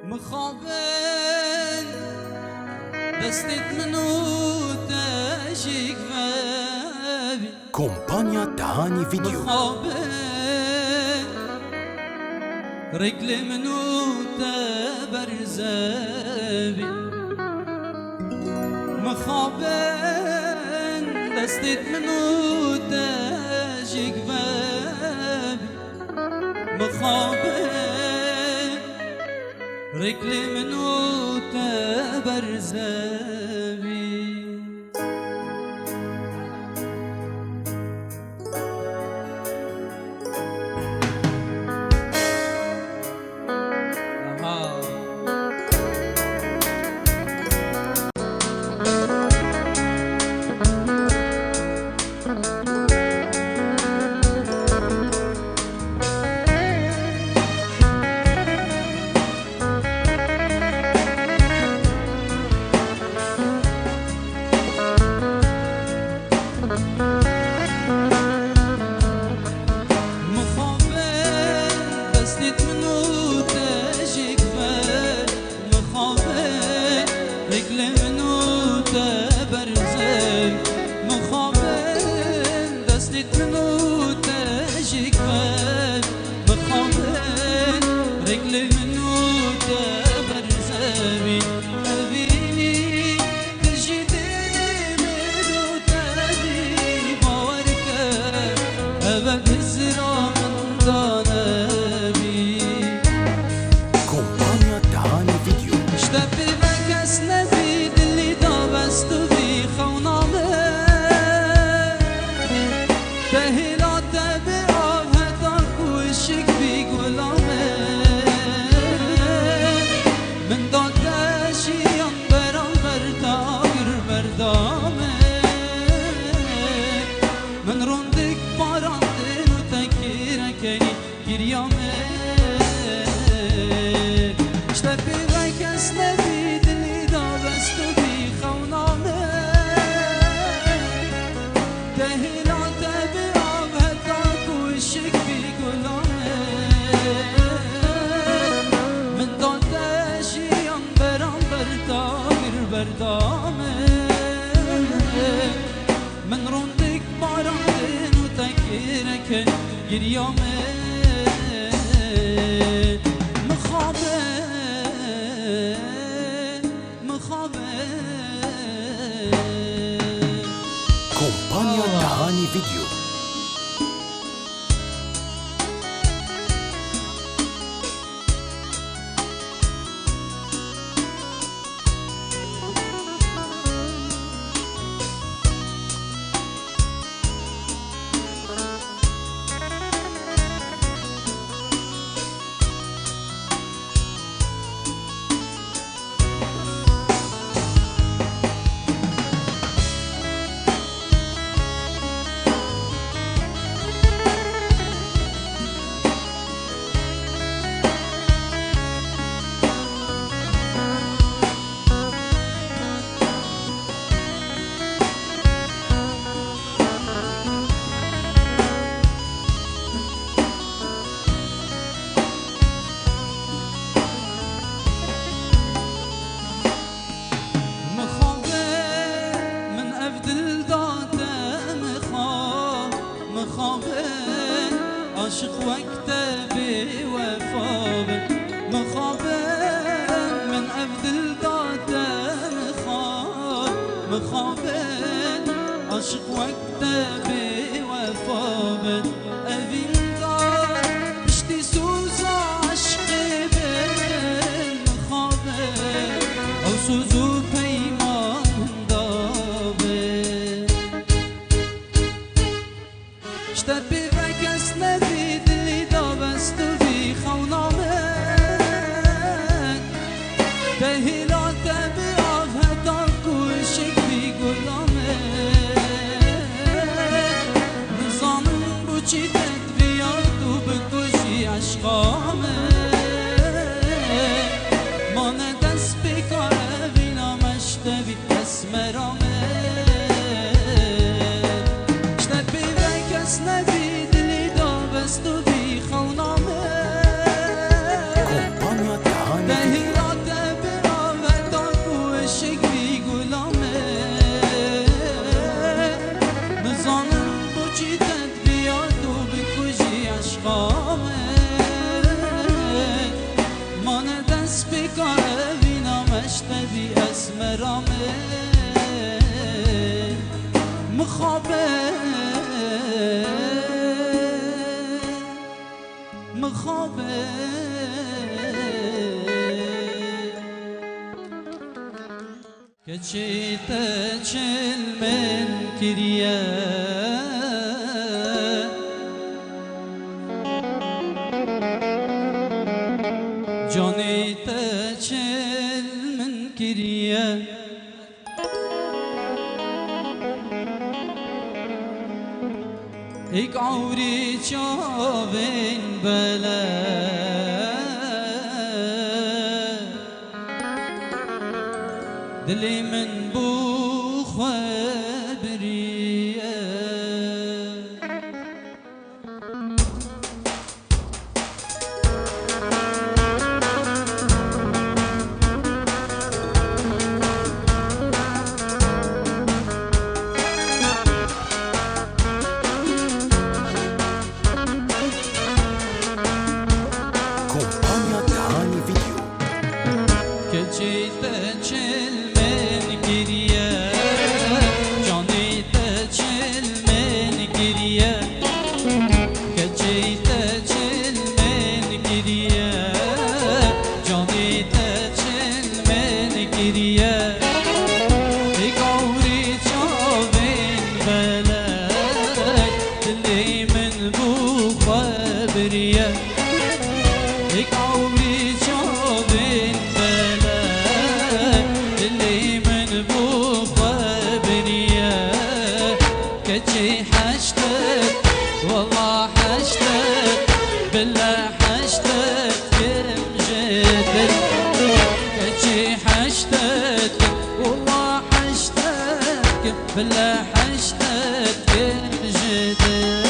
مخابن دستت منو تاجيك بابي كومبانيا تهاني فيديو مخابن رجل منو تبرزابي مخابن دستت منو تاجيك بابي مخابن رجل منو تبرزابي من روندك باران وتكيرك يريوم كومبانيا تهاني فيديو عاشق وقته بوفابه مخابن من أفضل داته مخابن عاشق وقته بوفابه أبين دار اشتي سوزا عشقي بين مخابن أو سوزو بيمان دابه اشتبه وكس نبيد اللي دابستو في خونامك تهيلات بأفهتك وشك في قلامك سرامه مخابه مخابه كشيت چل من كريا جاني تشل من كريا ايك عوري شافين بلا دلي من بو خبريه كومبانيا تهاني فيديو. كجيت چل من كريا جاني تچل من كريا كجيت چل من كريا جاني تچل من كريا قوري شافين بلاك اللي من بو خبريه قوري شافين بلاك اللي من بو خبريه كجي حشتك والله حشتك بالله حشتك كرم جدل كجي حشتك والله حشتك بالله حشتك كرم جدل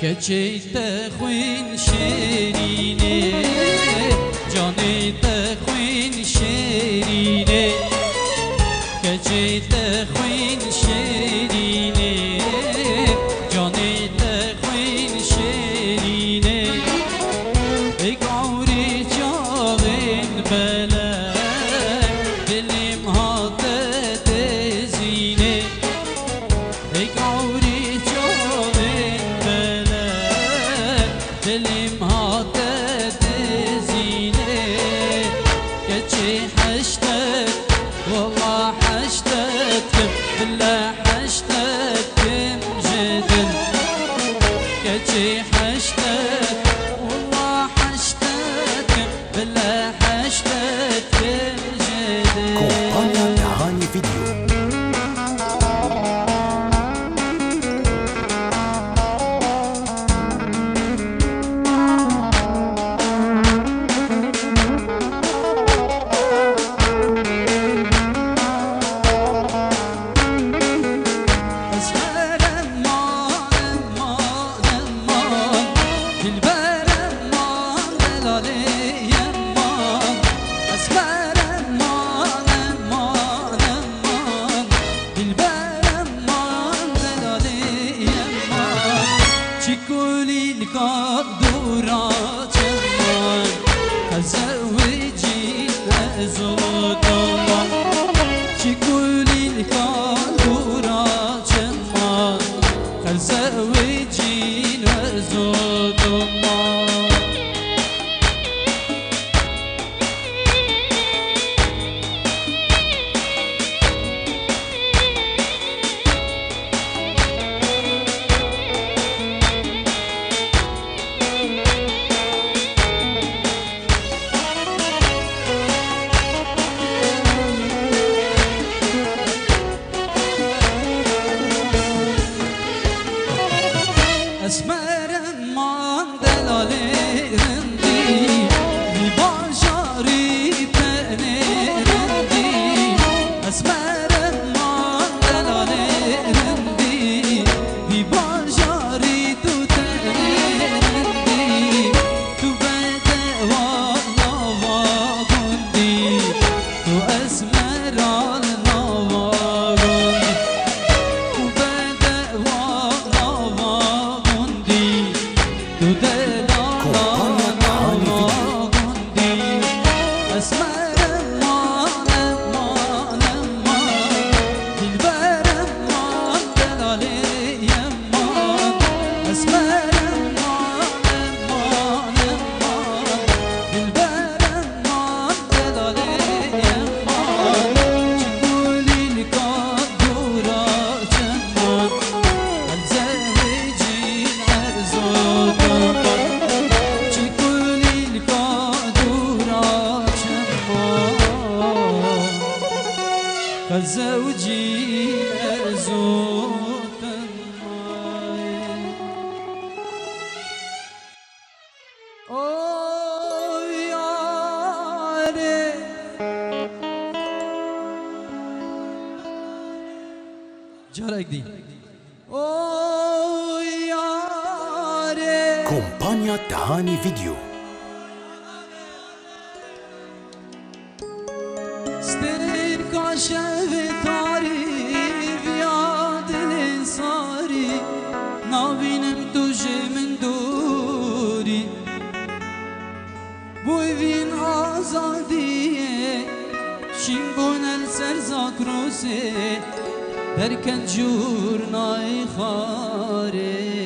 كجيت خوين شيريني جاني خوين شيريني كجيت خوين شيريني جاني خوين شيريني قوري جاغين بلاك دلي مهاتت زيني قوري جاغين دلي مهاتت زيني كجي حشتك والله حشتك بالله حشتك مجدل كجي حشتك والله حشتك بالله حشتك مجدل كومبانيا تهاني فيديو. زوجين وزود الله اسمر من دلاله جارك دي اوه ياري كومبانيا تهاني فيديو. ستركا شف تعريف يا دل صاري نابينم توجه من دوري بويفين آزادية شيمبون السرزاك روسي دركن جورناي خاري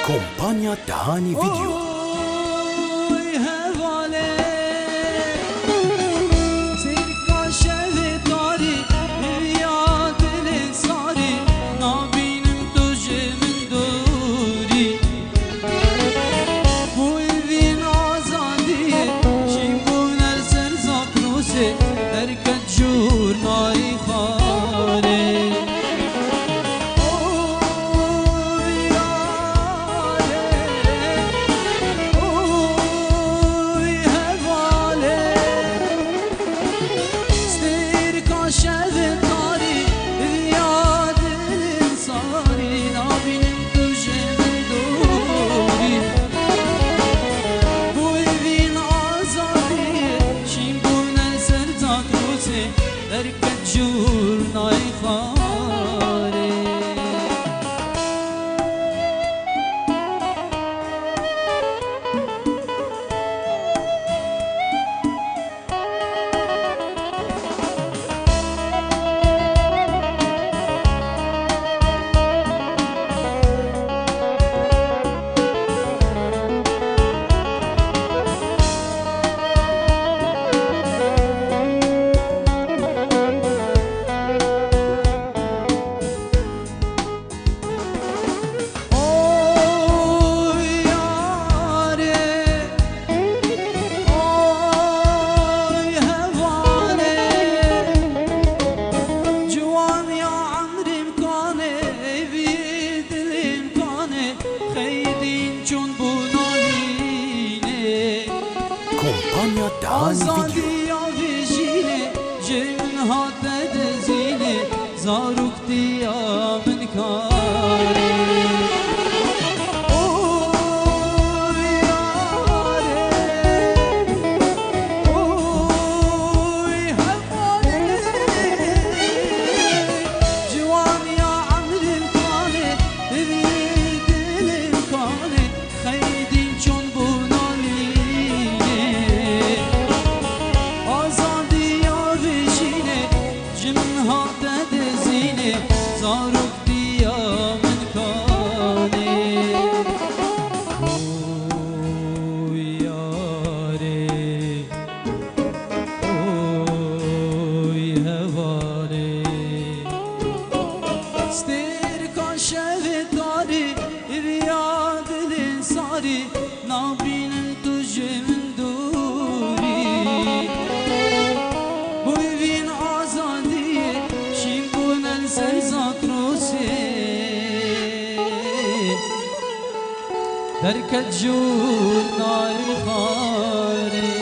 كومبانيا تهاني فيديو. اوي هوالي سيركا شف طاري يا دل صاري نابينم توجه من دوري بويفين آزادية شيمبون السرزاك روسي دركت جورناي خاري دركت جورناي خاري كومبانيا تهاني فيديو. يا فيجيني جن هات دزيني زاروكتي يا من كاري زاروك ديا من كاني اوي ياري اوي هواري ستيركا شف طاري رياض الانصاري نابين توجه من دوري بويفين آزادية شيمبون السرزاك روسي دركت جورناي خاري